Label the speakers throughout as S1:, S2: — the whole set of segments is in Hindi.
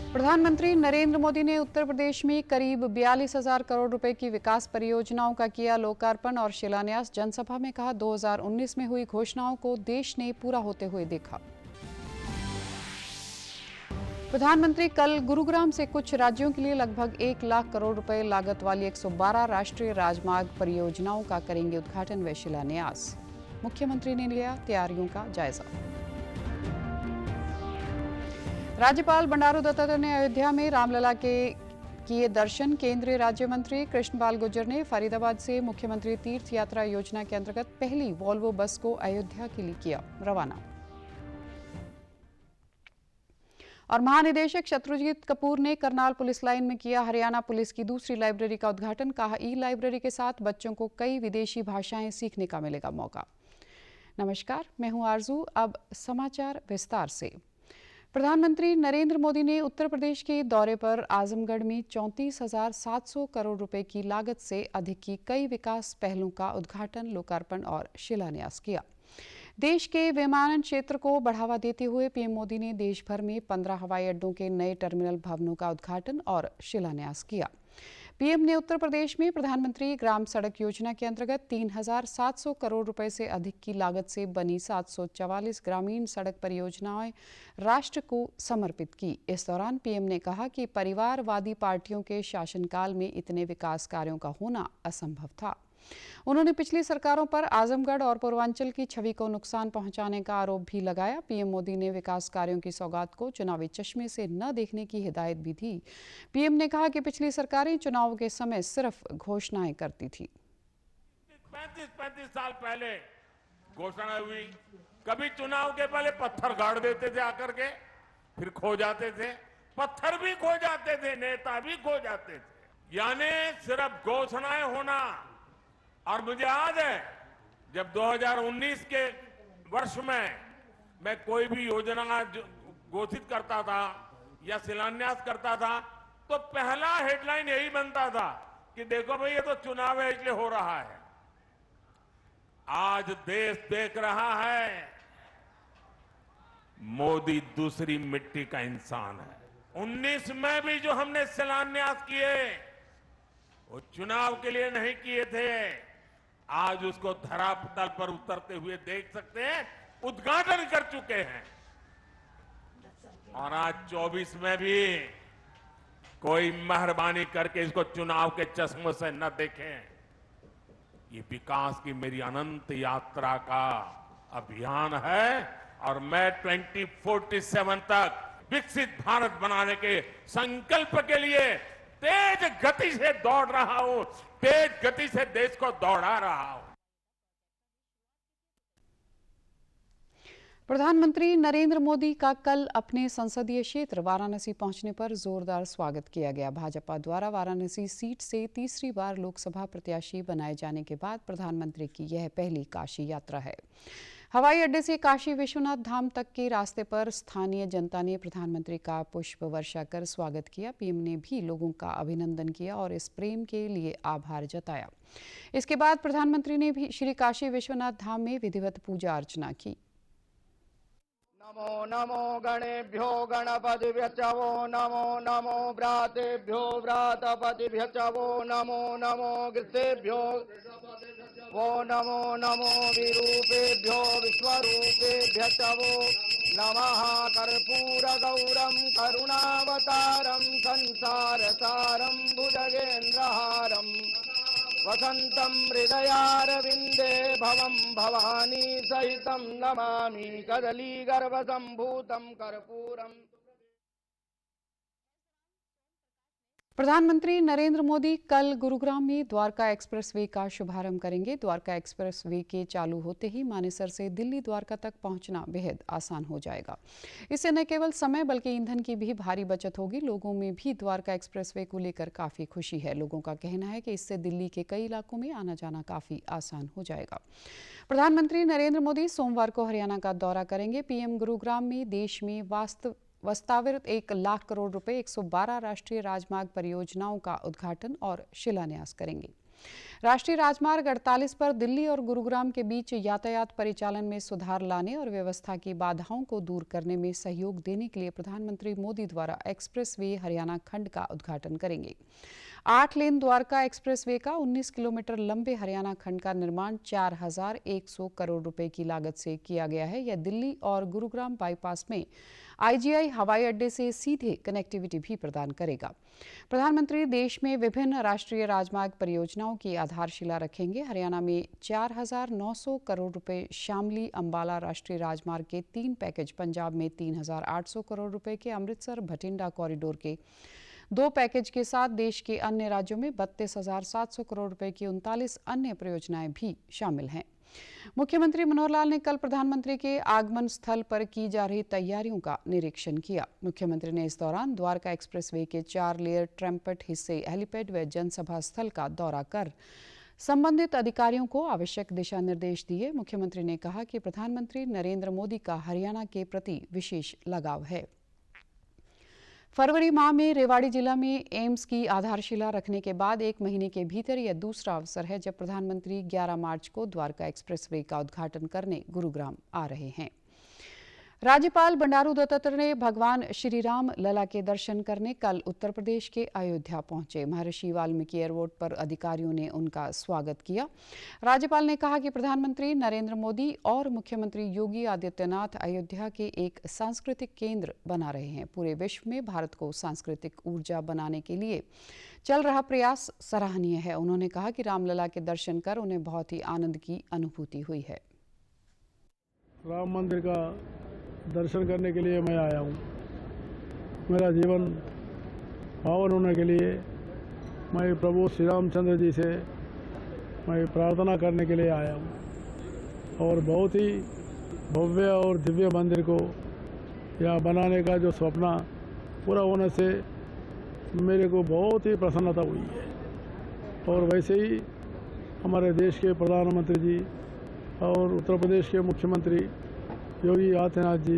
S1: प्रधानमंत्री नरेंद्र मोदी ने उत्तर प्रदेश में करीब 42,000 करोड़ रुपए की विकास परियोजनाओं का किया लोकार्पण और शिलान्यास। जनसभा में कहा, 2019 में हुई घोषणाओं को देश ने पूरा होते हुए देखा। प्रधानमंत्री कल गुरुग्राम से कुछ राज्यों के लिए लगभग 1 लाख करोड़ रुपए लागत वाली 112 राष्ट्रीय राजमार्ग परियोजनाओं का करेंगे उद्घाटन व शिलान्यास। मुख्यमंत्री ने लिया तैयारियों का जायजा। राज्यपाल बंडारू दत्तात्रेय ने अयोध्या में रामलला के किए दर्शन। केंद्रीय राज्य मंत्री कृष्णपाल गुर्जर ने फरीदाबाद से मुख्यमंत्री तीर्थ यात्रा योजना के अंतर्गत पहली वॉल्वो बस को अयोध्या के लिए किया रवाना। और महानिदेशक शत्रुजीत कपूर ने करनाल पुलिस लाइन में किया हरियाणा पुलिस की दूसरी लाइब्रेरी का उद्घाटन। कहा, ई लाइब्रेरी के साथ बच्चों को कई विदेशी भाषाएं सीखने का मिलेगा मौका। नमस्कार, मैं हूं आरजू। अब समाचार विस्तार से। प्रधानमंत्री नरेंद्र मोदी ने उत्तर प्रदेश के दौरे पर आजमगढ़ में 34,700 करोड़ रुपए की लागत से अधिक की कई विकास पहलों का उद्घाटन, लोकार्पण और शिलान्यास किया। देश के विमानन क्षेत्र को बढ़ावा देते हुए पीएम मोदी ने देश भर में 15 हवाई अड्डों के नए टर्मिनल भवनों का उद्घाटन और शिलान्यास किया। पीएम ने उत्तर प्रदेश में प्रधानमंत्री ग्राम सड़क योजना के अंतर्गत 3,700 करोड़ रुपए से अधिक की लागत से बनी 744 ग्रामीण सड़क परियोजनाएं राष्ट्र को समर्पित की। इस दौरान पीएम ने कहा कि परिवारवादी पार्टियों के शासनकाल में इतने विकास कार्यों का होना असंभव था। उन्होंने पिछली सरकारों पर आजमगढ़ और पूर्वांचल की छवि को नुकसान पहुंचाने का आरोप भी लगाया। पीएम मोदी ने विकास कार्यों की सौगात को चुनावी चश्मे से न देखने की हिदायत भी दी। पीएम ने कहा कि पिछली सरकारें चुनाव के समय सिर्फ घोषणाएं करती थी।
S2: 35 साल पहले घोषणा हुई, कभी चुनाव के पहले पत्थर गाड़ देते थे आकर के, फिर खो जाते थे, पत्थर भी खो जाते थे, नेता भी खो जाते थे। यानी सिर्फ घोषणाएं होना। और मुझे याद है जब 2019 के वर्ष में मैं कोई भी योजना घोषित करता था या शिलान्यास करता था तो पहला हेडलाइन यही बनता था कि देखो भाई, ये तो चुनाव है इसलिए हो रहा है। आज देश देख रहा है मोदी दूसरी मिट्टी का इंसान है। 19 में भी जो हमने शिलान्यास किए वो चुनाव के लिए नहीं किए थे। आज उसको धरातल पर उतरते हुए देख सकते हैं, उद्घाटन कर चुके हैं। और आज 24 में भी कोई मेहरबानी करके इसको चुनाव के चश्मे से न देखें। ये विकास की मेरी अनंत यात्रा का अभियान है और मैं 2047 तक विकसित भारत बनाने के संकल्प के लिए तेज गति से दौड़ रहा हूं, तेज गति से देश को दौड़ा रहा हूं।
S1: प्रधानमंत्री नरेंद्र मोदी का कल अपने संसदीय क्षेत्र वाराणसी पहुंचने पर जोरदार स्वागत किया गया। भाजपा द्वारा वाराणसी सीट से तीसरी बार लोकसभा प्रत्याशी बनाए जाने के बाद प्रधानमंत्री की यह पहली काशी यात्रा है। हवाई अड्डे से काशी विश्वनाथ धाम तक के रास्ते पर स्थानीय जनता ने प्रधानमंत्री का पुष्प वर्षा कर स्वागत किया। पीएम ने भी लोगों का अभिनंदन किया और इस प्रेम के लिए आभार जताया। इसके बाद प्रधानमंत्री ने भी श्री काशी विश्वनाथ धाम में विधिवत पूजा अर्चना की।
S3: नमो नमो गणेभ्यो गणपतिभ्यः च वो नमो नमो व्रातेभ्यो व्रातपतिभ्यः च वो नमो नमो गृहेभ्यो वो नमो नमो विरूपेभ्यो विश्वरूपेभ्यः च वो नमः। कर्पूरगौरं करुणावतारं संसारसारं भुजगेन्द्रहारं वसन्तं हृदयारविन्दे भवं भवानी सहितं नमामि कदलीगर्भसम्भूतं कर्पूरम्।
S1: प्रधानमंत्री नरेंद्र मोदी कल गुरुग्राम में द्वारका एक्सप्रेसवे का शुभारंभ करेंगे। द्वारका एक्सप्रेसवे के चालू होते ही मानेसर से दिल्ली द्वारका तक पहुंचना बेहद आसान हो जाएगा। इससे न केवल समय बल्कि ईंधन की भी भारी बचत होगी। लोगों में भी द्वारका एक्सप्रेसवे को लेकर काफी खुशी है। लोगों का कहना है कि इससे दिल्ली के कई इलाकों में आना जाना काफी आसान हो जाएगा। प्रधानमंत्री नरेंद्र मोदी सोमवार को हरियाणा का दौरा करेंगे। पीएम गुरुग्राम में देश में वास्तविक 1 लाख करोड़ रुपए 112 राष्ट्रीय राजमार्ग परियोजनाओं का उद्घाटन और शिलान्यास करेंगे। राष्ट्रीय राजमार्ग 48 पर दिल्ली और गुरुग्राम के बीच यातायात परिचालन में सुधार लाने और व्यवस्था की बाधाओं को दूर करने में सहयोग देने के लिए प्रधानमंत्री मोदी द्वारा एक्सप्रेसवे हरियाणा खंड का उद्घाटन करेंगे। 8 लेन द्वारका एक्सप्रेसवे का 19 किलोमीटर लंबे हरियाणा खंड का निर्माण 4100 करोड़ रुपए की लागत से किया गया है। यह दिल्ली और गुरुग्राम बाईपास में आईजीआई हवाई अड्डे से सीधे कनेक्टिविटी भी प्रदान करेगा। प्रधानमंत्री देश में विभिन्न राष्ट्रीय राजमार्ग परियोजनाओं की आधारशिला रखेंगे। हरियाणा में 4900 करोड़ रुपए शामली अंबाला राष्ट्रीय राजमार्ग के 3 पैकेज, पंजाब में 3800 करोड़ रुपए के अमृतसर भटिंडा कॉरिडोर के 2 पैकेज के साथ देश के अन्य राज्यों में 32,700 करोड़ रुपए की 39 अन्य परियोजनाएं भी शामिल हैं। मुख्यमंत्री मनोहर लाल ने कल प्रधानमंत्री के आगमन स्थल पर की जा रही तैयारियों का निरीक्षण किया। मुख्यमंत्री ने इस दौरान द्वारका एक्सप्रेसवे के 4 लेयर ट्रैम्पेट हिस्से, हेलीपैड व जनसभा स्थल का दौरा कर संबंधित अधिकारियों को आवश्यक दिशा निर्देश दिए। मुख्यमंत्री ने कहा कि प्रधानमंत्री नरेंद्र मोदी का हरियाणा के प्रति विशेष लगाव है। फरवरी माह में रेवाड़ी जिला में एम्स की आधारशिला रखने के बाद 1 महीने के भीतर यह दूसरा अवसर है जब प्रधानमंत्री 11 मार्च को द्वारका एक्सप्रेसवे का उद्घाटन करने गुरुग्राम आ रहे हैं। राज्यपाल बंडारू दत्तात्रेय ने भगवान श्री राम लला के दर्शन करने कल उत्तर प्रदेश के अयोध्या पहुंचे। महर्षि वाल्मीकि एयरपोर्ट पर अधिकारियों ने उनका स्वागत किया। राज्यपाल ने कहा कि प्रधानमंत्री नरेंद्र मोदी और मुख्यमंत्री योगी आदित्यनाथ अयोध्या के एक सांस्कृतिक केंद्र बना रहे हैं। पूरे विश्व में भारत को सांस्कृतिक ऊर्जा बनाने के लिए चल रहा प्रयास सराहनीय है। उन्होंने कहा कि रामलला के दर्शन कर उन्हें बहुत ही आनंद की अनुभूति हुई है।
S4: राम मंदिर का दर्शन करने के लिए मैं आया हूँ। मेरा जीवन पावन होने के लिए मैं प्रभु श्री रामचंद्र जी से मैं प्रार्थना करने के लिए आया हूँ और बहुत ही भव्य और दिव्य मंदिर को यहाँ बनाने का जो सपना पूरा होने से मेरे को बहुत ही प्रसन्नता हुई है। और वैसे ही हमारे देश के प्रधानमंत्री जी और उत्तर प्रदेश के मुख्यमंत्री योगी आदित्यनाथ जी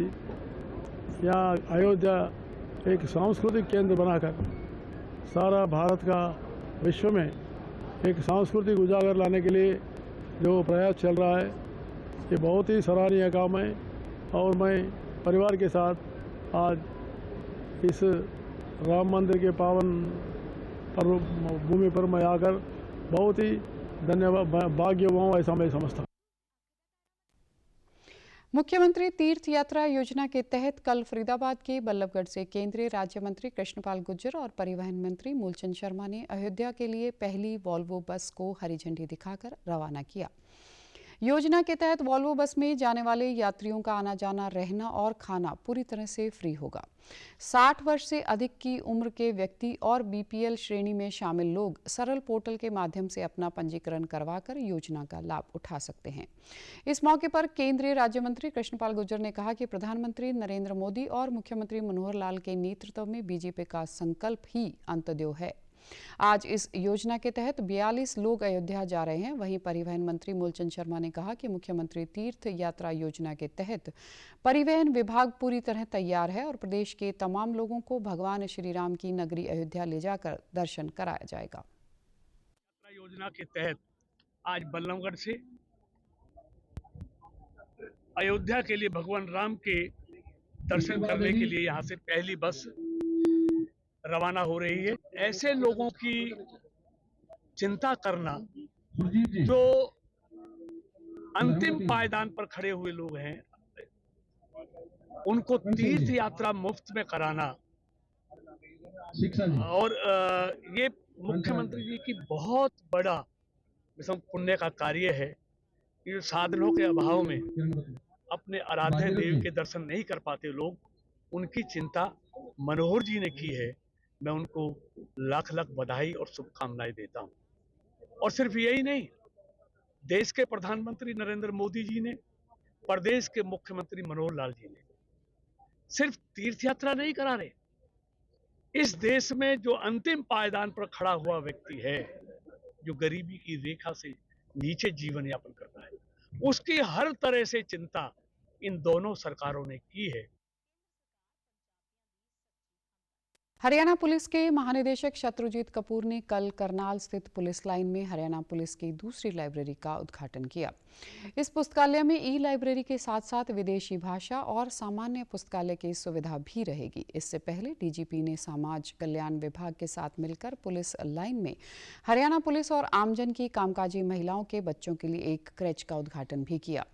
S4: यहाँ अयोध्या एक सांस्कृतिक केंद्र बनाकर सारा भारत का विश्व में एक सांस्कृतिक उजागर लाने के लिए जो प्रयास चल रहा है, ये बहुत ही सराहनीय काम है। और मैं परिवार के साथ आज इस राम मंदिर के पावन भूमि पर मैं आकर बहुत ही भाग्यवान हूँ, ऐसा मैं समझता हूँ।
S1: मुख्यमंत्री तीर्थ यात्रा योजना के तहत कल फरीदाबाद के बल्लभगढ़ से केंद्रीय राज्य मंत्री कृष्णपाल गुर्जर और परिवहन मंत्री मूलचंद शर्मा ने अयोध्या के लिए पहली वॉल्वो बस को हरी झंडी दिखाकर रवाना किया। योजना के तहत वॉल्वो बस में जाने वाले यात्रियों का आना जाना, रहना और खाना पूरी तरह से फ्री होगा। 60 वर्ष से अधिक की उम्र के व्यक्ति और बीपीएल श्रेणी में शामिल लोग सरल पोर्टल के माध्यम से अपना पंजीकरण करवाकर योजना का लाभ उठा सकते हैं। इस मौके पर केंद्रीय राज्य मंत्री कृष्णपाल गुर्जर ने कहा कि प्रधानमंत्री नरेंद्र मोदी और मुख्यमंत्री मनोहर लाल के नेतृत्व में बीजेपी का संकल्प ही अंत्योदय है। आज इस योजना के तहत 42 लोग अयोध्या जा रहे हैं। वहीं परिवहन मंत्री मूलचंद शर्मा ने कहा कि मुख्यमंत्री तीर्थ यात्रा योजना के तहत परिवहन विभाग पूरी तरह तैयार है और प्रदेश के तमाम लोगों को भगवान श्री राम की नगरी अयोध्या ले जाकर दर्शन कराया जाएगा।
S5: योजना के तहत आज बल्लभगढ़ से अयोध्या के लिए भगवान राम के दर्शन करने के लिए यहाँ से पहली बस रवाना हो रही है। ऐसे लोगों की चिंता करना जो अंतिम पायदान पर खड़े हुए लोग हैं, उनको तीर्थ यात्रा मुफ्त में कराना और ये मुख्यमंत्री जी की बहुत बड़ा पुण्य का कार्य है। ये साधनों के अभाव में अपने आराध्य देव के दर्शन नहीं कर पाते लोग, उनकी चिंता मनोहर जी ने की है मैं उनको लाख लाख बधाई और शुभकामनाएं देता हूं। और सिर्फ यही नहीं, देश के प्रधानमंत्री नरेंद्र मोदी जी ने, प्रदेश के मुख्यमंत्री मनोहर लाल जी ने सिर्फ तीर्थ यात्रा नहीं करा रहे, इस देश में जो अंतिम पायदान पर खड़ा हुआ व्यक्ति है, जो गरीबी की रेखा से नीचे जीवन यापन करता है, उसकी हर तरह से चिंता इन दोनों सरकारों ने की है।
S1: हरियाणा पुलिस के महानिदेशक शत्रुजीत कपूर ने कल करनाल स्थित पुलिस लाइन में हरियाणा पुलिस की दूसरी लाइब्रेरी का उद्घाटन किया। इस पुस्तकालय में ई लाइब्रेरी के साथ साथ विदेशी भाषा और सामान्य पुस्तकालय की सुविधा भी रहेगी। इससे पहले डीजीपी ने समाज कल्याण विभाग के साथ मिलकर पुलिस लाइन में हरियाणा पुलिस और आमजन की कामकाजी महिलाओं के बच्चों के लिए एक क्रैच का उद्घाटन भी किया।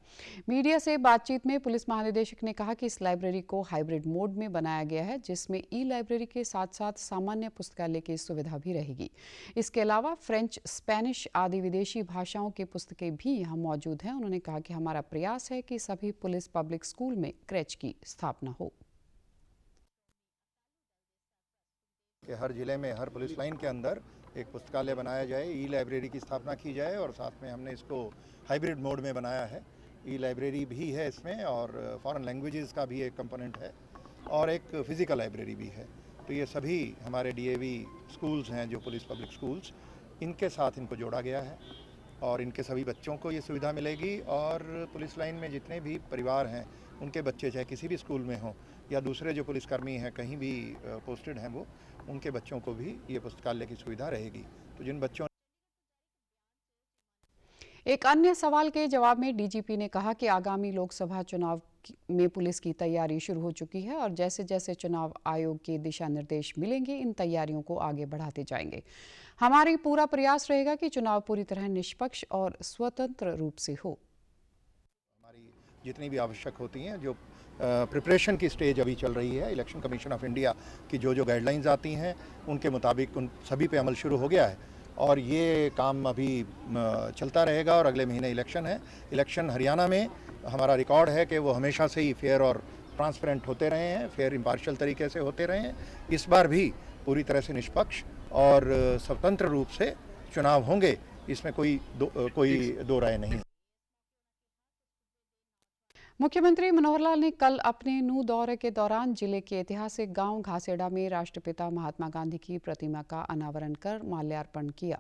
S1: मीडिया से बातचीत में पुलिस महानिदेशक ने कहा कि इस लाइब्रेरी को हाइब्रिड मोड में बनाया गया है, जिसमें ई लाइब्रेरी के साथ साथ सामान्य पुस्तकालय की सुविधा भी रहेगी। इसके अलावा फ्रेंच, स्पेनिश आदि विदेशी भाषाओं की पुस्तकें भी यहाँ मौजूद हैं। उन्होंने कहा कि हमारा प्रयास है कि सभी पुलिस पब्लिक स्कूल में क्रैच की स्थापना हो।
S6: कि हर जिले में हर पुलिस लाइन के अंदर एक पुस्तकालय बनाया जाए, ई लाइब्रेरी की स्थापना की जाए और साथ में हमने इसको हाइब्रिड मोड में बनाया है। ई लाइब्रेरी भी है इसमें और फॉरेन लैंग्वेजेस का भी एक कंपोनेंट है और एक फिज़िकल लाइब्रेरी भी है। तो ये सभी हमारे डीएवी स्कूल्स हैं, जो पुलिस पब्लिक स्कूल्स, इनके साथ इनको जोड़ा गया है और इनके सभी बच्चों को ये सुविधा मिलेगी। और पुलिस लाइन में जितने भी परिवार हैं, उनके बच्चे चाहे किसी भी स्कूल में हों या दूसरे जो पुलिसकर्मी हैं कहीं भी पोस्टेड हैं, वो उनके बच्चों को भी ये पुस्तकालय की सुविधा रहेगी। तो जिन बच्चों
S1: एक अन्य सवाल के जवाब में डीजीपी ने कहा कि आगामी लोकसभा चुनाव में पुलिस की तैयारी शुरू हो चुकी है और जैसे जैसे चुनाव आयोग के दिशा निर्देश मिलेंगे, इन तैयारियों को आगे बढ़ाते जाएंगे। हमारी पूरा प्रयास रहेगा कि चुनाव पूरी तरह निष्पक्ष और स्वतंत्र रूप से हो।
S6: हमारी जितनी भी आवश्यक होती हैं, जो प्रिपरेशन की स्टेज अभी चल रही है, इलेक्शन कमीशन ऑफ इंडिया की जो गाइडलाइंस आती हैं उनके मुताबिक उन सभी पे अमल शुरू हो गया है और ये काम अभी चलता रहेगा। और अगले महीने इलेक्शन है। इलेक्शन हरियाणा में हमारा रिकॉर्ड है कि वो हमेशा से ही फेयर और ट्रांसपेरेंट होते रहे हैं, फेयर इम्पार्शियल तरीके से होते रहे हैं। इस बार भी पूरी तरह से निष्पक्ष और स्वतंत्र रूप से चुनाव होंगे, इसमें कोई दो राय नहीं।
S1: मुख्यमंत्री मनोहर लाल ने कल अपने नूंह दौरे के दौरान जिले के ऐतिहासिक गांव घासेड़ा में राष्ट्रपिता महात्मा गांधी की प्रतिमा का अनावरण कर माल्यार्पण किया।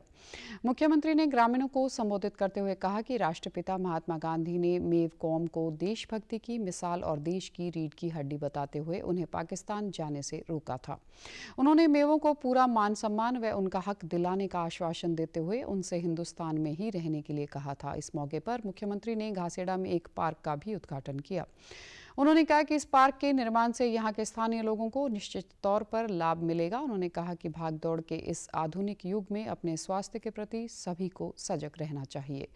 S1: मुख्यमंत्री ने ग्रामीणों को संबोधित करते हुए कहा कि राष्ट्रपिता महात्मा गांधी ने मेव कौम को देशभक्ति की मिसाल और देश की रीढ़ की हड्डी बताते हुए उन्हें पाकिस्तान जाने से रोका था। उन्होंने मेवों को पूरा मान सम्मान व उनका हक दिलाने का आश्वासन देते हुए उनसे हिंदुस्तान में ही रहने के लिए कहा था। इस मौके पर मुख्यमंत्री ने घासेड़ा में एक पार्क का भी उद्घाटन किया। उन्होंने कहा कि इस पार्क के निर्माण से यहाँ के स्थानीय लोगों को निश्चित तौर पर लाभ मिलेगा। उन्होंने कहा कि भागदौड़ के इस आधुनिक युग में अपने स्वास्थ्य के प्रति सभी को सजग रहना चाहिए।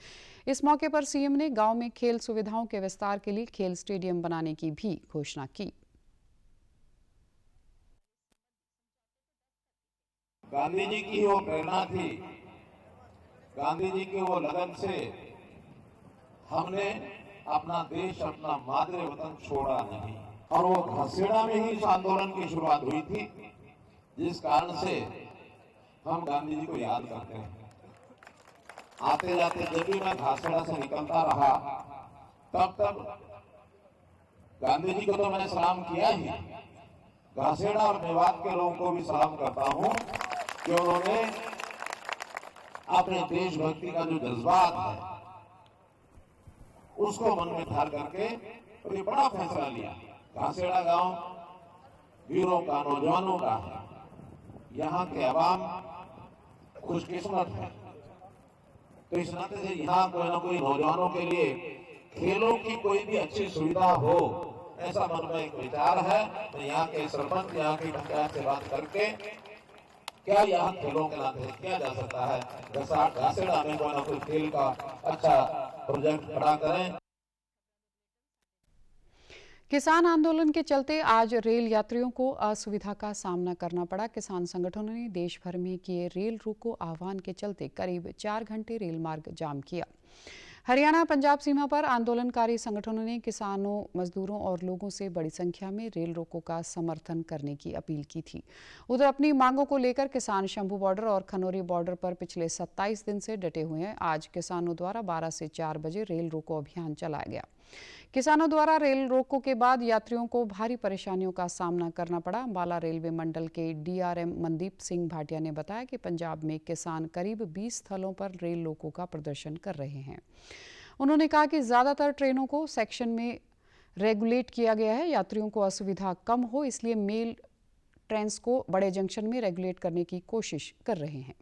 S1: इस मौके पर सीएम ने गांव में खेल सुविधाओं के विस्तार के लिए खेल स्टेडियम बनाने की भी घोषणा की।
S7: गांधी जी की वो प्रेरणा थी, गांधी जी के वो लगन से हमने अपना देश, अपना मातृ वतन छोड़ा नहीं। और वो घासेड़ा में ही इस आंदोलन की शुरुआत हुई थी, जिस कारण से हम गांधी जी को याद करते हैं। आते जाते जब भी मैं घासेड़ा से निकलता रहा, तब गांधी जी को तो मैंने सलाम किया ही, घासेड़ा और मेवात के लोगों को भी सलाम करता हूं कि उन्होंने अपने देशभक्ति का जो जज्बात है उसको मन में धार करके और ये बड़ा फैसला लिया। घासेड़ा गांव वीरों का, नौजवानों का है। यहाँ के अवाम खुशकिस्मत है। तो इस नाते से यहाँ कोई ना कोई नौजवानों के लिए खेलों की कोई भी अच्छी सुविधा हो, ऐसा मन में एक विचार है। तो यहाँ के सरपंच, यहाँ की पंचायत से बात करके क्या यहाँ खेलों के नाते किया जा सकता है, घासेड़ा में कोई ना कोई खेल का अच्छा प्रोजेक्ट खड़ा करें।
S1: किसान आंदोलन के चलते आज रेल यात्रियों को असुविधा का सामना करना पड़ा। किसान संगठनों ने देश भर में किए रेल रोको आह्वान के चलते करीब 4 घंटे रेल मार्ग जाम किया। हरियाणा पंजाब सीमा पर आंदोलनकारी संगठनों ने किसानों, मजदूरों और लोगों से बड़ी संख्या में रेल रोको का समर्थन करने की अपील की थी। उधर अपनी मांगों को लेकर किसान शंभू बॉर्डर और खनौरी बॉर्डर पर पिछले 27 दिन से डटे हुए हैं। आज किसानों द्वारा 12 से 4 बजे रेल रोको अभियान चलाया गया। किसानों द्वारा रेल रोको के बाद यात्रियों को भारी परेशानियों का सामना करना पड़ा। अंबाला रेलवे मंडल के DRM मनदीप सिंह भाटिया ने बताया कि पंजाब में किसान करीब 20 स्थलों पर रेल रोको का प्रदर्शन कर रहे हैं। उन्होंने कहा कि ज़्यादातर ट्रेनों को सेक्शन में रेगुलेट किया गया है। यात्रियों को असुविधा कम हो इसलिए मेल ट्रेन्स को बड़े जंक्शन में रेगुलेट करने की कोशिश कर रहे हैं।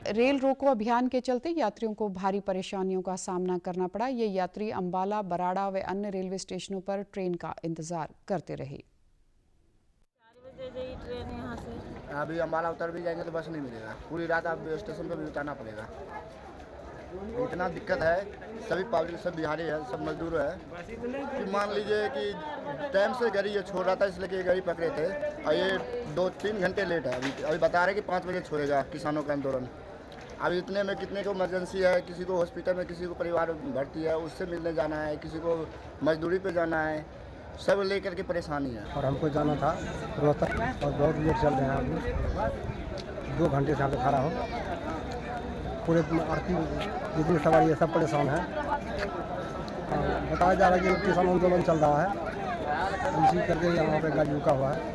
S1: रेल रोको अभियान के चलते यात्रियों को भारी परेशानियों का सामना करना पड़ा। ये यात्री अंबाला, बराड़ा व अन्य रेलवे स्टेशनों पर ट्रेन का इंतजार करते रहे।
S8: 4 बजे गई ट्रेन यहाँ से।
S3: अभी अंबाला उतर भी जाएंगे तो बस नहीं मिलेगा, पूरी रात आप स्टेशन पर भी उतारना पड़ेगा। इतना दिक्कत है, सभी पब्लिक, सब बिहारी है, सब मजदूर है कि मान लीजिए कि टाइम से गाड़ी ये छोड़ रहा था इसलिए कि ये गाड़ी पकड़े थे और ये 2-3 घंटे लेट है। अभी बता रहे कि 5 बजे छोड़ेगा किसानों का आंदोलन। अभी इतने में कितने को इमरजेंसी है, किसी को हॉस्पिटल में, किसी को परिवार भर्ती है, उससे मिलने जाना है, किसी को मजदूरी पे जाना है, सब लेकर के परेशानी है।
S9: और हमको जाना था रोहतक और बहुत लेट चल रहे हैं। अभी 2 घंटे से यहाँ पे खड़ा हो, पूरे आरती जितनी सवारी है सब परेशान है। बताया जा रहा है कि किसान आंदोलन चल रहा है, इसी करके यहाँ पे गाड़ी रुका हुआ है।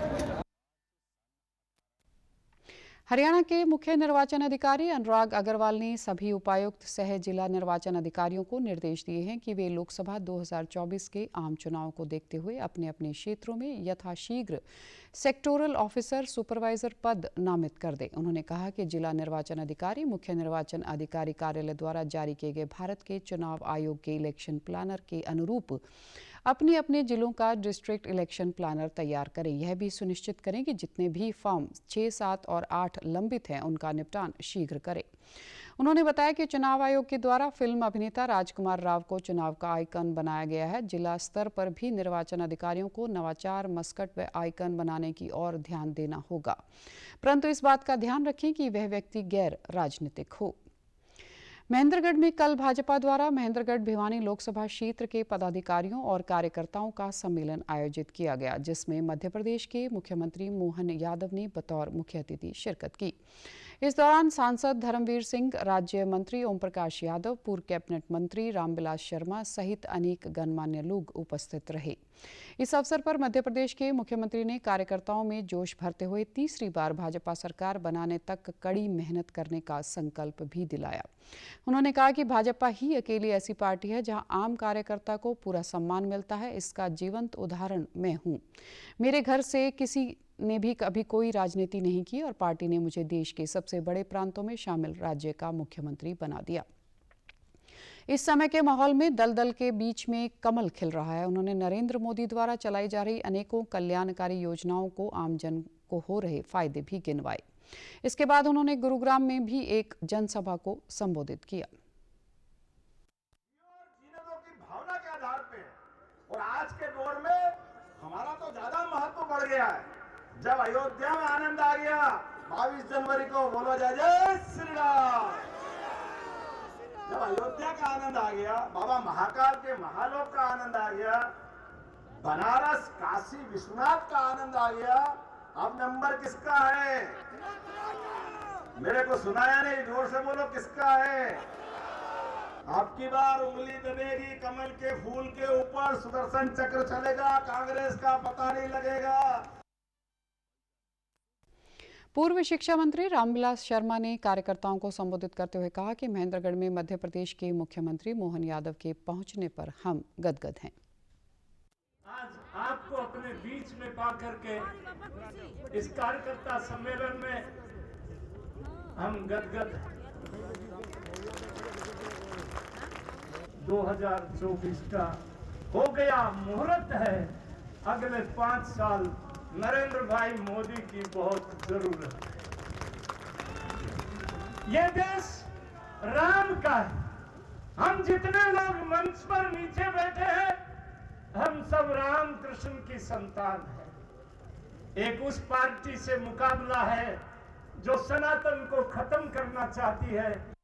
S1: हरियाणा के मुख्य निर्वाचन अधिकारी अनुराग अग्रवाल ने सभी उपायुक्त सह जिला निर्वाचन अधिकारियों को निर्देश दिए हैं कि वे लोकसभा 2024 के आम चुनाव को देखते हुए अपने अपने क्षेत्रों में यथाशीघ्र सेक्टोरल ऑफिसर सुपरवाइजर पद नामित कर दें। उन्होंने कहा कि जिला निर्वाचन अधिकारी मुख्य निर्वाचन अधिकारी कार्यालय द्वारा जारी किए गए भारत के चुनाव आयोग के इलेक्शन प्लानर के अनुरूप अपने अपने जिलों का डिस्ट्रिक्ट इलेक्शन प्लानर तैयार करें। यह भी सुनिश्चित करें कि जितने भी फॉर्म 6, 7 और 8 लंबित हैं उनका निपटान शीघ्र करें। उन्होंने बताया कि चुनाव आयोग के द्वारा फिल्म अभिनेता राजकुमार राव को चुनाव का आइकन बनाया गया है। जिला स्तर पर भी निर्वाचन अधिकारियों को नवाचार, मस्कट व आइकन बनाने की ओर ध्यान देना होगा, परंतु इस बात का ध्यान रखें कि वह व्यक्ति गैर राजनीतिक हो। महेंद्रगढ़ में कल भाजपा द्वारा महेंद्रगढ़ भिवानी लोकसभा क्षेत्र के पदाधिकारियों और कार्यकर्ताओं का सम्मेलन आयोजित किया गया, जिसमें मध्य प्रदेश के मुख्यमंत्री मोहन यादव ने बतौर मुख्य अतिथि शिरकत की। इस दौरान सांसद धर्मवीर सिंह, राज्य मंत्री ओम प्रकाश यादव, पूर्व कैबिनेट मंत्री रामविलास शर्मा सहित अनेक गणमान्य लोग उपस्थित रहे। इस अवसर पर मध्य प्रदेश के मुख्यमंत्री ने कार्यकर्ताओं में जोश भरते हुए तीसरी बार भाजपा सरकार बनाने तक कड़ी मेहनत करने का संकल्प भी दिलाया। उन्होंने कहा कि भाजपा ही अकेली ऐसी पार्टी है जहां आम कार्यकर्ता को पूरा सम्मान मिलता है। इसका जीवंत उदाहरण मैं हूं। मेरे घर से किसी ने भी कभी कोई राजनीति नहीं की और पार्टी ने मुझे देश के सबसे बड़े प्रांतों में शामिल राज्य का मुख्यमंत्री बना दिया। इस समय के माहौल में दलदल के बीच में कमल खिल रहा है। उन्होंने नरेंद्र मोदी द्वारा चलाई जा रही अनेकों कल्याणकारी योजनाओं को आमजन को हो रहे फायदे भी गिनवाए। इसके बाद उन्होंने गुरुग्राम में भी एक जनसभा को संबोधित किया।
S10: भावना के आधार पे और आज के दौर में हमारा तो ज्यादा महत्व बढ़ गया है। जब अयोध्या में आनंद आ गया 22 जनवरी को, बोलो जय जय श्री राम। जब अयोध्या का आनंद आ गया, बाबा महाकाल के महालोक का आनंद आ गया, बनारस, काशी, विश्वनाथ का आनंद आ गया, अब नंबर किसका है? मेरे को सुनाया नहीं, जोर से बोलो किसका है? अब की बार उंगली दबेगी कमल के फूल के ऊपर, सुदर्शन चक्र चलेगा, कांग्रेस का पता नहीं लगेगा।
S1: पूर्व शिक्षा मंत्री रामविलास शर्मा ने कार्यकर्ताओं को संबोधित करते हुए कहा कि महेंद्रगढ़ में मध्य प्रदेश के मुख्यमंत्री मोहन यादव के पहुंचने पर हम गदगद हैं।
S10: आज आपको अपने बीच में पा करके इस कार्यकर्ता सम्मेलन में हम गदगद हैं। 2024 का हो गया मुहूर्त है। अगले 5 साल नरेंद्र भाई मोदी की बहुत जरूरत है। ये देश राम का है। हम जितने लोग मंच पर नीचे बैठे हैं,
S11: हम सब राम कृष्ण की संतान हैं। एक उस पार्टी से मुकाबला है जो सनातन को खत्म करना चाहती है।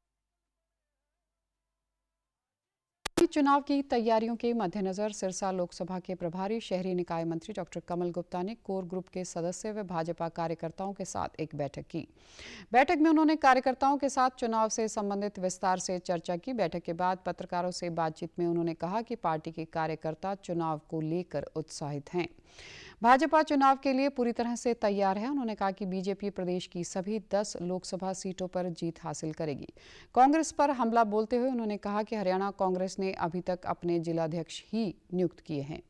S1: चुनाव की तैयारियों के मद्देनजर सिरसा लोकसभा के प्रभारी शहरी निकाय मंत्री डॉक्टर कमल गुप्ता ने कोर ग्रुप के सदस्य व भाजपा कार्यकर्ताओं के साथ एक बैठक की। बैठक में उन्होंने कार्यकर्ताओं के साथ चुनाव से संबंधित विस्तार से चर्चा की। बैठक के बाद पत्रकारों से बातचीत में उन्होंने कहा कि पार्टी के कार्यकर्ता चुनाव को लेकर उत्साहित हैं। भाजपा चुनाव के लिए पूरी तरह से तैयार है। उन्होंने कहा कि बीजेपी प्रदेश की सभी 10 लोकसभा सीटों पर जीत हासिल करेगी। कांग्रेस पर हमला बोलते हुए उन्होंने कहा कि हरियाणा कांग्रेस ने अभी तक अपने जिलाध्यक्ष ही नियुक्त किए हैं।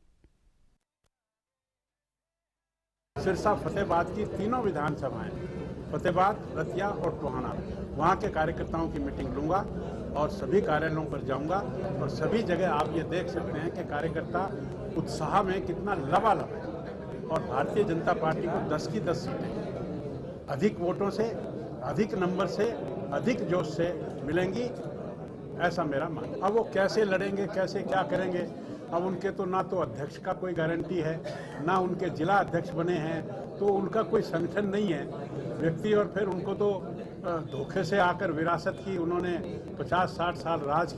S12: सिरसा फतेहाबाद की तीनों विधानसभाएं, फतेहाबाद, रतिया और टोहाना, वहां के कार्यकर्ताओं की मीटिंग लूंगा और सभी कार्यालयों पर जाऊंगा और सभी जगह आप ये देख सकते हैं कि कार्यकर्ता उत्साह में कितना लबालब है और भारतीय जनता पार्टी को 10 की 10 सीटें अधिक वोटों से, अधिक नंबर से, अधिक जोश से मिलेंगी, ऐसा मेरा मानना। अब वो कैसे लड़ेंगे, कैसे क्या करेंगे, अब उनके तो ना तो अध्यक्ष का कोई गारंटी है, ना उनके जिला अध्यक्ष बने हैं, तो उनका कोई संगठन नहीं है व्यक्ति, और फिर उनको तो धोखे से आकर विरासत की, उन्होंने 50-60 साल राज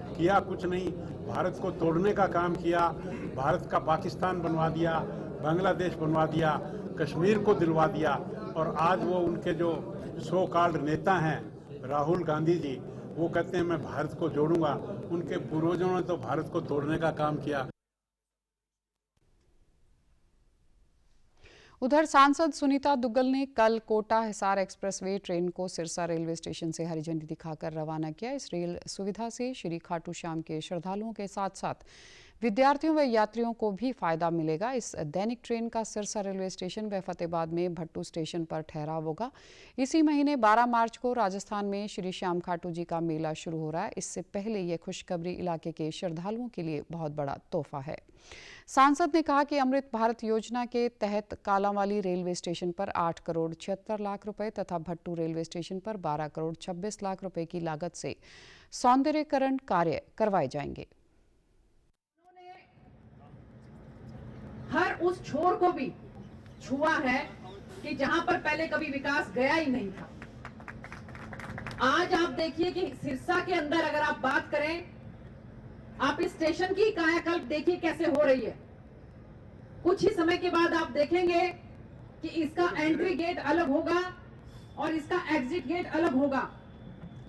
S12: किया कुछ नहीं, भारत को तोड़ने का काम किया, भारत का पाकिस्तान बनवा दिया, बांग्लादेश बनवा दिया, कश्मीर को दिलवा दिया, और आज वो उनके जो सो कॉल्ड नेता हैं राहुल गांधी जी, वो कहते हैं मैं भारत को जोड़ूंगा। उनके पूर्वजों ने तो भारत को तोड़ने का काम किया।
S1: उधर सांसद सुनीता दुग्गल ने कल कोटा हिसार एक्सप्रेसवे ट्रेन को सिरसा रेलवे स्टेशन से हरी झंडी दिखाकर रवाना किया। इस रेल सुविधा से श्री खाटू श्याम के श्रद्धालुओं के साथ साथ विद्यार्थियों व यात्रियों को भी फायदा मिलेगा। इस दैनिक ट्रेन का सिरसा रेलवे स्टेशन व फतेहाबाद में भट्टू स्टेशन पर ठहराव होगा। इसी महीने 12 मार्च को राजस्थान में श्री श्याम खाटू जी का मेला शुरू हो रहा है। इससे पहले यह खुशखबरी इलाके के श्रद्धालुओं के लिए बहुत बड़ा तोहफा है। सांसद ने कहा कि अमृत भारत योजना के तहत कालांवाली रेलवे स्टेशन पर 8 करोड़ 76 लाख रुपए तथा भट्टू रेलवे स्टेशन पर 12 करोड़ 26 लाख रुपए की लागत से सौंदर्यीकरण कार्य करवाए जाएंगे।
S13: हर उस छोर को भी छुआ है कि जहां पर पहले कभी विकास गया ही नहीं था। आज आप देखिए कि सिरसा के अंदर अगर आप बात करें, आप इस स्टेशन की कायाकल्प देखिए कैसे हो रही है। कुछ ही समय के बाद आप देखेंगे कि इसका एंट्री गेट अलग होगा और इसका एग्जिट गेट अलग होगा।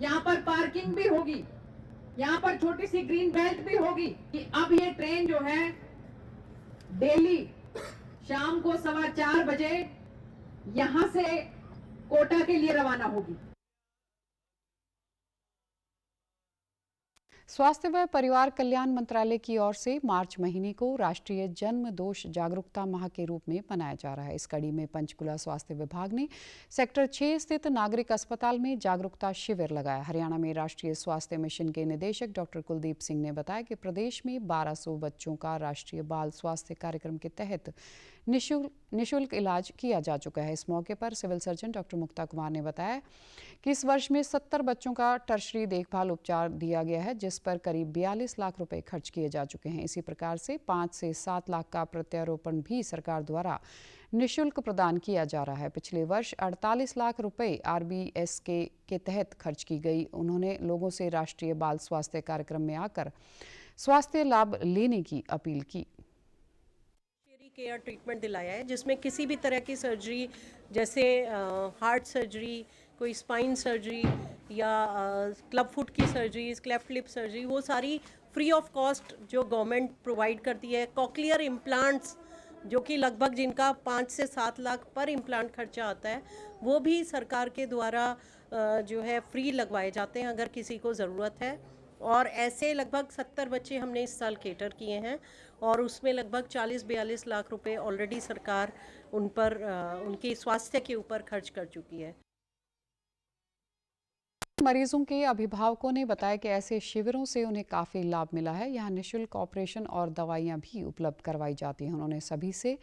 S13: यहाँ पर पार्किंग भी होगी, यहाँ पर छोटी सी ग्रीन बेल्ट भी होगी कि अब ये ट्रेन जो है डेली शाम को 4:15 बजे यहां से कोटा के लिए रवाना होगी।
S1: स्वास्थ्य व परिवार कल्याण मंत्रालय की ओर से मार्च महीने को राष्ट्रीय जन्म दोष जागरूकता माह के रूप में मनाया जा रहा है। इस कड़ी में पंचकुला स्वास्थ्य विभाग ने सेक्टर 6 स्थित नागरिक अस्पताल में जागरूकता शिविर लगाया। हरियाणा में राष्ट्रीय स्वास्थ्य मिशन के निदेशक डॉक्टर कुलदीप सिंह ने बताया कि प्रदेश में 1200 बच्चों का राष्ट्रीय बाल स्वास्थ्य कार्यक्रम के तहत निःशुल्क इलाज किया जा चुका है। इस मौके पर सिविल सर्जन डॉक्टर मुक्ता कुमार ने बताया कि इस वर्ष में 70 बच्चों का टर्शरी देखभाल उपचार दिया गया है, जिस पर करीब 42 लाख रुपए खर्च किए जा चुके हैं। इसी प्रकार से 5 से 7 लाख का प्रत्यारोपण भी सरकार द्वारा निःशुल्क प्रदान किया जा रहा है। पिछले वर्ष 48 लाख रुपए RBSK के तहत खर्च की गई। उन्होंने लोगों से राष्ट्रीय बाल स्वास्थ्य कार्यक्रम में आकर स्वास्थ्य लाभ लेने की अपील की।
S14: केयर ट्रीटमेंट दिलाया है, जिसमें किसी भी तरह की सर्जरी जैसे हार्ट सर्जरी, कोई स्पाइन सर्जरी या क्लब फुट की सर्जरी, क्लेफ्ट लिप सर्जरी, वो सारी फ्री ऑफ कॉस्ट जो गवर्नमेंट प्रोवाइड करती है। कॉक्लियर इम्प्लांट्स जो कि लगभग जिनका 5 से 7 लाख पर इम्प्लांट खर्चा आता है, वो भी सरकार के द्वारा जो है फ्री लगवाए जाते हैं अगर किसी को ज़रूरत है। और ऐसे लगभग 70 बच्चे हमने इस साल केटर किए हैं और उसमें लगभग 40-42 लाख रुपए ऑलरेडी सरकार उन पर उनके स्वास्थ्य के ऊपर खर्च कर चुकी है।
S1: मरीजों के अभिभावकों ने बताया कि ऐसे शिविरों से उन्हें काफ़ी लाभ मिला है। यहाँ निःशुल्क ऑपरेशन और दवाइयाँ भी उपलब्ध करवाई जाती हैं। उन्होंने सभी से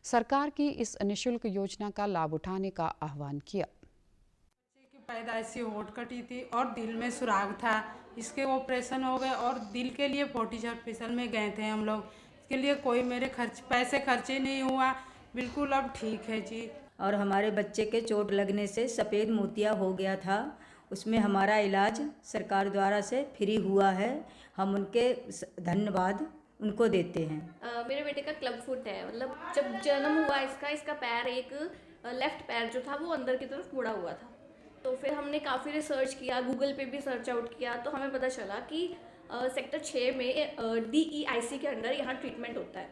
S1: सरकार की इस निःशुल्क योजना का लाभ उठाने का आह्वान किया।
S15: बच्चे की पैदाइशी होंठ कटी थी और दिल में सुराग था, इसके ऑपरेशन हो गए और दिल के लिए फोर्टिस हॉस्पिटल में गए थे हम लोग। के लिए कोई मेरे पैसे खर्चे नहीं हुआ, बिल्कुल अब ठीक है जी।
S16: और हमारे बच्चे के चोट लगने से सफ़ेद मोतिया हो गया था, उसमें हमारा इलाज सरकार द्वारा से फ्री हुआ है। हम उनके धन्यवाद उनको देते हैं।
S17: मेरे बेटे का क्लब फुट है, मतलब जब जन्म हुआ इसका पैर एक लेफ्ट पैर जो था वो अंदर की तरफ मुड़ा हुआ था। तो फिर हमने काफ़ी रिसर्च किया, गूगल पे भी सर्च आउट किया, तो हमें पता चला कि सेक्टर 6 में DEIC के अंडर यहाँ ट्रीटमेंट होता है।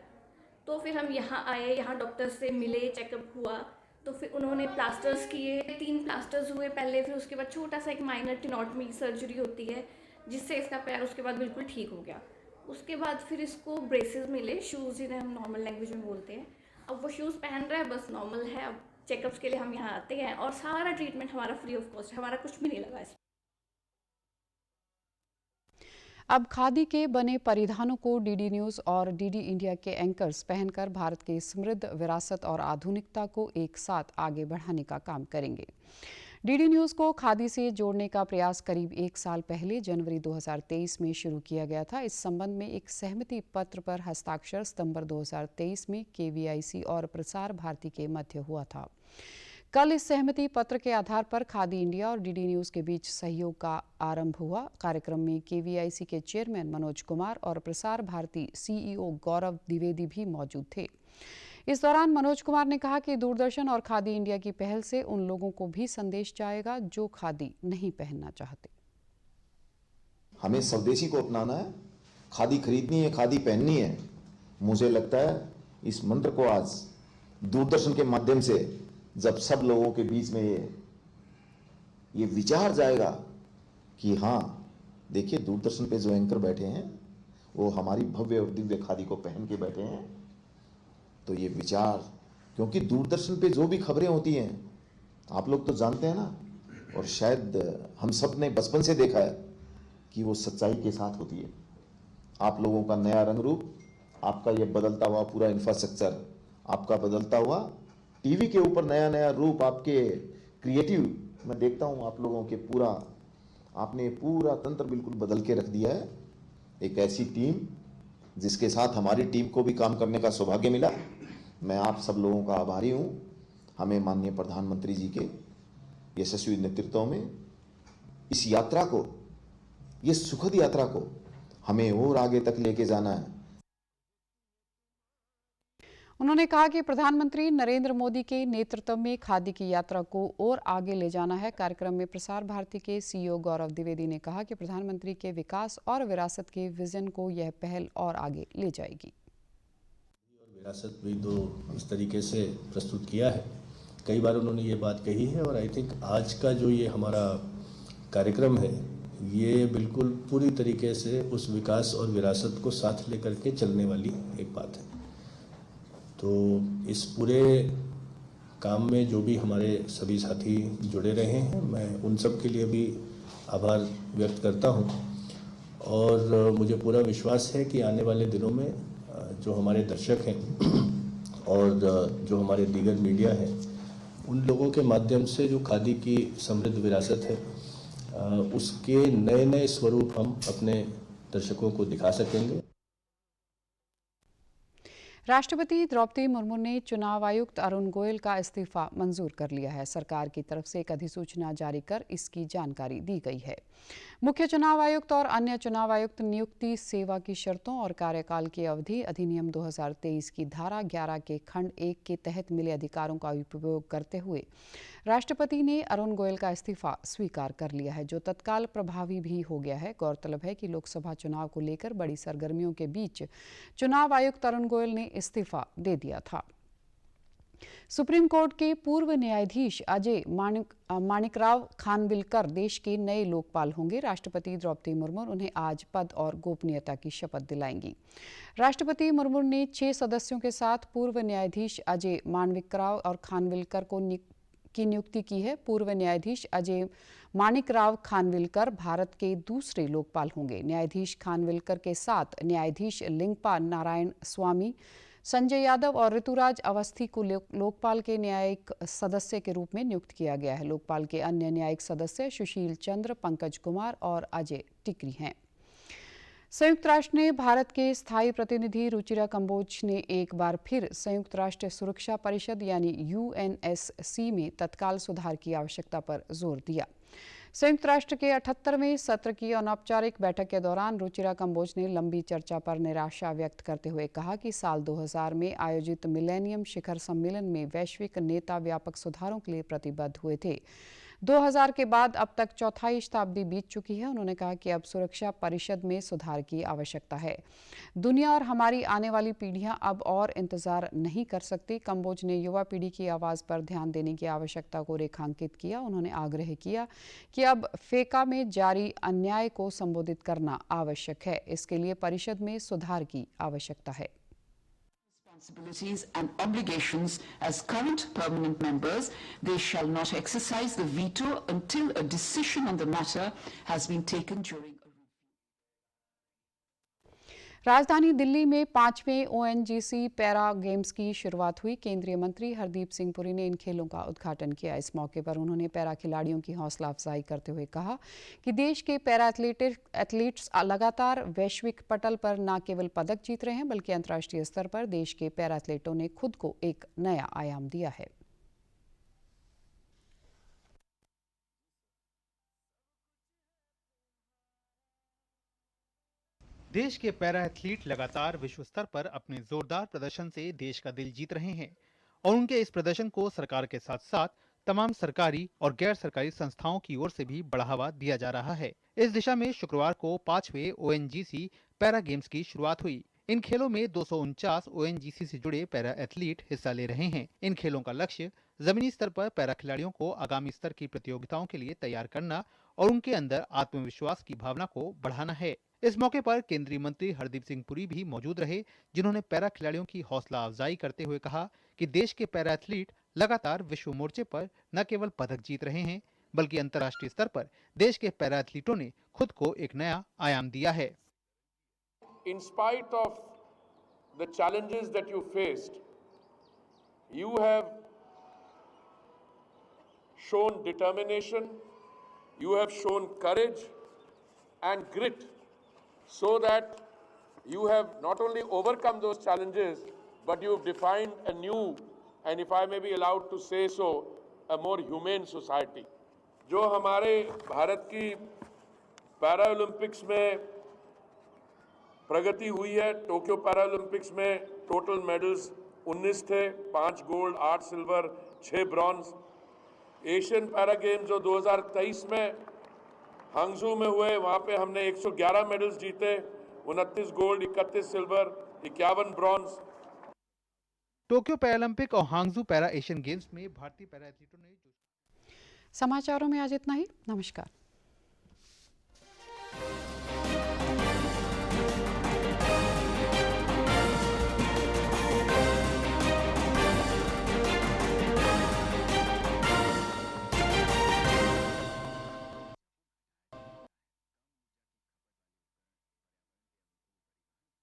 S17: तो फिर हम यहाँ आए, यहाँ डॉक्टर से मिले, चेकअप हुआ, तो फिर उन्होंने प्लास्टर्स किए, 3 प्लास्टर्स हुए पहले, फिर उसके बाद छोटा सा एक माइनर टेनोटमी सर्जरी होती है जिससे इसका पैर उसके बाद बिल्कुल ठीक हो गया। उसके बाद फिर इसको ब्रेसेस मिले, शूज़ जिन्हें हम नॉर्मल लैंग्वेज में बोलते हैं। अब वो शूज़ पहन रहा है, बस नॉर्मल है। अब चेकअप्स के लिए हम यहाँ आते हैं और सारा ट्रीटमेंट हमारा फ्री ऑफ कॉस्ट, हमारा कुछ भी नहीं लगा इसमें।
S1: अब खादी के बने परिधानों को डीडी न्यूज़ और डीडी इंडिया के एंकर्स पहनकर भारत की समृद्ध विरासत और आधुनिकता को एक साथ आगे बढ़ाने का काम करेंगे। डीडी न्यूज़ को खादी से जोड़ने का प्रयास करीब 1 साल पहले जनवरी 2023 में शुरू किया गया था। इस संबंध में एक सहमति पत्र पर हस्ताक्षर सितंबर 2023 में KVIC और प्रसार भारती के मध्य हुआ था। कल इस सहमति पत्र के आधार पर खादी इंडिया और डीडी न्यूज़ के बीच सहयोग का आरंभ हुआ। कार्यक्रम में KVIC के चेयरमैन मनोज कुमार और प्रसार भारती CEO गौरव द्विवेदी भी मौजूद थे। इस दौरान मनोज कुमार ने कहा कि दूरदर्शन और खादी इंडिया की पहल से उन लोगों को भी संदेश जाएगा जो खादी नहीं पहनना चाहते।
S18: हमें स्वदेशी को अपनाना है, खादी खरीदनी है, खादी पहननी है। मुझे लगता है इस मंत्र को आज दूरदर्शन के माध्यम से जब सब लोगों के बीच में ये विचार जाएगा कि हाँ देखिए दूरदर्शन पे जो एंकर बैठे हैं वो हमारी भव्य और दिव्य खादी को पहन के बैठे हैं, तो ये विचार, क्योंकि दूरदर्शन पे जो भी खबरें होती हैं आप लोग तो जानते हैं ना, और शायद हम सब ने बचपन से देखा है कि वो सच्चाई के साथ होती है। आप लोगों का नया रंग रूप, आपका ये बदलता हुआ पूरा इंफ्रास्ट्रक्चर, आपका बदलता हुआ टीवी के ऊपर नया नया रूप, आपके क्रिएटिव, मैं देखता हूँ आप लोगों के पूरा, आपने पूरा तंत्र बिल्कुल बदल के रख दिया है। एक ऐसी टीम जिसके साथ हमारी टीम को भी काम करने का सौभाग्य मिला, मैं आप सब लोगों का आभारी हूँ। हमें माननीय प्रधानमंत्री जी के यशस्वी नेतृत्व में इस यात्रा को, ये सुखद यात्रा को हमें और आगे तक लेके जाना है।
S1: उन्होंने कहा कि प्रधानमंत्री नरेंद्र मोदी के नेतृत्व में खादी की यात्रा को और आगे ले जाना है। कार्यक्रम में प्रसार भारती के CEO गौरव द्विवेदी ने कहा कि प्रधानमंत्री के विकास और विरासत के विजन को यह पहल और आगे ले जाएगी।
S19: विरासत भी तो इस तरीके से प्रस्तुत किया है, कई बार उन्होंने ये बात कही है, और आई थिंक आज का जो ये हमारा कार्यक्रम है ये बिल्कुल पूरी तरीके से उस विकास और विरासत को साथ लेकर के चलने वाली एक बात है। तो इस पूरे काम में जो भी हमारे सभी साथी जुड़े रहे हैं, मैं उन सब के लिए भी आभार व्यक्त करता हूं, और मुझे पूरा विश्वास है कि आने वाले दिनों में जो हमारे दर्शक हैं और जो हमारे दीगर मीडिया हैं, उन लोगों के माध्यम से जो खादी की समृद्ध विरासत है उसके नए नए स्वरूप हम अपने दर्शकों को दिखा सकेंगे।
S1: राष्ट्रपति द्रौपदी मुर्मू ने चुनाव आयुक्त अरुण गोयल का इस्तीफा मंजूर कर लिया है। सरकार की तरफ से एक अधिसूचना जारी कर इसकी जानकारी दी गई है। मुख्य चुनाव आयुक्त और अन्य चुनाव आयुक्त नियुक्ति, सेवा की शर्तों और कार्यकाल की अवधि अधिनियम 2023 की धारा 11 के खंड 1 के तहत मिले अधिकारों का उपयोग करते हुए राष्ट्रपति ने अरुण गोयल का इस्तीफा स्वीकार कर लिया है, जो तत्काल प्रभावी भी हो गया है। गौरतलब है कि लोकसभा चुनाव को लेकर बड़ी सरगर्मियों के बीच चुनाव आयुक्त अरुण गोयल ने इस्तीफा दे दिया था। सुप्रीम कोर्ट के पूर्व न्यायाधीश अजय माणिकराव खानविलकर देश के नए लोकपाल होंगे। राष्ट्रपति द्रौपदी मुर्मू उन्हें आज पद और गोपनीयता की शपथ दिलाएंगी। राष्ट्रपति मुर्मू ने 6 सदस्यों के साथ पूर्व न्यायाधीश अजय माणिकराव और खानविलकर की नियुक्ति की है। पूर्व न्यायाधीश अजय माणिकराव खानविलकर भारत के दूसरे लोकपाल होंगे। न्यायाधीश खानविलकर के साथ न्यायाधीश लिंगपा नारायण स्वामी, संजय यादव और ऋतुराज अवस्थी को लोकपाल के न्यायिक सदस्य के रूप में नियुक्त किया गया है। लोकपाल के अन्य न्यायिक सदस्य सुशील चंद्र, पंकज कुमार और अजय टिकरी हैं। संयुक्त राष्ट्र ने भारत के स्थायी प्रतिनिधि रुचिरा कंबोज ने एक बार फिर संयुक्त राष्ट्र सुरक्षा परिषद यानी UNSC में तत्काल सुधार की आवश्यकता पर जोर दिया। संयुक्त राष्ट्र के 78वें सत्र की अनौपचारिक बैठक के दौरान रुचिरा कंबोज ने लंबी चर्चा पर निराशा व्यक्त करते हुए कहा कि साल 2000 में आयोजित मिलेनियम शिखर सम्मेलन में वैश्विक नेता व्यापक सुधारों के लिए प्रतिबद्ध हुए थे। 2000 के बाद अब तक चौथाई शताब्दी बीत चुकी है। उन्होंने कहा कि अब सुरक्षा परिषद में सुधार की आवश्यकता है। दुनिया और हमारी आने वाली पीढ़ियां अब और इंतजार नहीं कर सकती। कंबोज ने युवा पीढ़ी की आवाज़ पर ध्यान देने की आवश्यकता को रेखांकित किया। उन्होंने आग्रह किया कि अब फेका में जारी अन्याय को संबोधित करना आवश्यक है। इसके लिए परिषद में सुधार की आवश्यकता है।
S20: Responsibilities and obligations as current permanent members, they shall not exercise the veto until a decision on the matter has been taken during a review.
S1: राजधानी दिल्ली में 5वें ONGC पैरा गेम्स की शुरुआत हुई। केंद्रीय मंत्री हरदीप सिंह पुरी ने इन खेलों का उद्घाटन किया। इस मौके पर उन्होंने पैरा खिलाड़ियों की हौसला अफजाई करते हुए कहा कि देश के पैरा एथलीट्स लगातार वैश्विक पटल पर न केवल पदक जीत रहे हैं बल्कि अंतर्राष्ट्रीय स्तर पर देश के पैरा एथलीटों ने खुद को एक नया आयाम दिया है।
S21: देश के पैरा एथलीट लगातार विश्व स्तर पर अपने जोरदार प्रदर्शन से देश का दिल जीत रहे हैं और उनके इस प्रदर्शन को सरकार के साथ साथ तमाम सरकारी और गैर सरकारी संस्थाओं की ओर से भी बढ़ावा दिया जा रहा है। इस दिशा में शुक्रवार को 5वें ONGC पैरा गेम्स की शुरुआत हुई। इन खेलों में 249 ONGC से जुड़े पैरा एथलीट हिस्सा ले रहे हैं। इन खेलों का लक्ष्य जमीनी स्तर पर पैरा खिलाड़ियों को आगामी स्तर की प्रतियोगिताओं के लिए तैयार करना और उनके अंदर आत्मविश्वास की भावना को बढ़ाना है। इस मौके पर केंद्रीय मंत्री हरदीप सिंह पुरी भी मौजूद रहे, जिन्होंने पैरा खिलाड़ियों की हौसला अफजाई करते हुए कहा कि देश के पैरा एथलीट लगातार विश्व मोर्चे पर न केवल पदक जीत रहे हैं बल्कि अंतर्राष्ट्रीय स्तर पर देश के पैरा एथलीटों ने खुद को एक नया आयाम दिया है।
S22: In spite of the challenges that you faced, you have shown determination, you have shown courage and grit, so that you have not only overcome those challenges, but you've defined a new, and if I may be allowed to say so, a more humane society. जो हमारे भारत की पैरा ओलंपिक्स में प्रगति हुई है, टोक्यो पैरा ओलंपिक्स में टोटल मेडल्स 19 थे, 5 gold, 8 silver, 6 bronze. Asian para games जो 2023 में हांगझू में हुए, वहाँ पे हमने 111 मेडल्स जीते, 29 gold, 31 silver, 51 bronze.
S21: Tokyo Paralympic और हांगझू पैरा एशियन गेम्स में भारतीय पैरा एथलीटों ने।
S1: समाचारों में आज इतना ही। नमस्कार।